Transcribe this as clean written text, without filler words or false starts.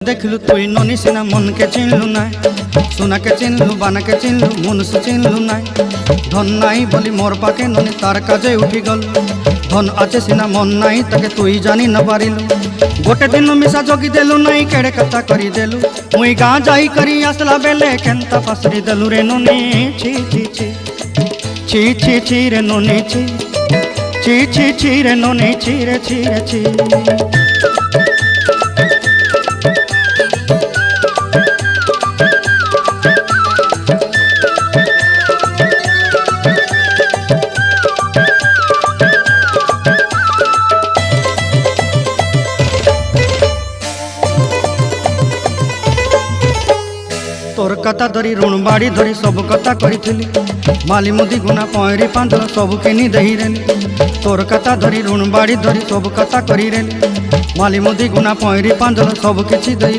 देखलु तुई ननी सिना मन के चिन्हलु ना, सोना के चिन्हलु बाना के चिन्हलु मनुष्य चिन्हलु ना। धन नाई बोली मोर पाके ननी तार काजे उठी गल, धन आचे सिना मन नाई ताके तुई जानी न पारिलु। गोटे दिन मिसा जगी देलु नाई केड़े कथा करी देलु, मुई गाँ जाई करी आसला बेले केंता फासरी देलु रे ननी। छी छी छी छी छी छी रे ननी छी छी छी छी रे ननी छी रे छी रे छी। तोर कथा धरी ऋण बाड़ी धरी सब कथा करी, माली मुदी गुना पहरी पांदल सब किनी दही रेली। तोर कथा धरी ऋण बाड़ी धरी सब कथा करी रेली, माली मुदी गुना पहरी पांदल सब किछि दही।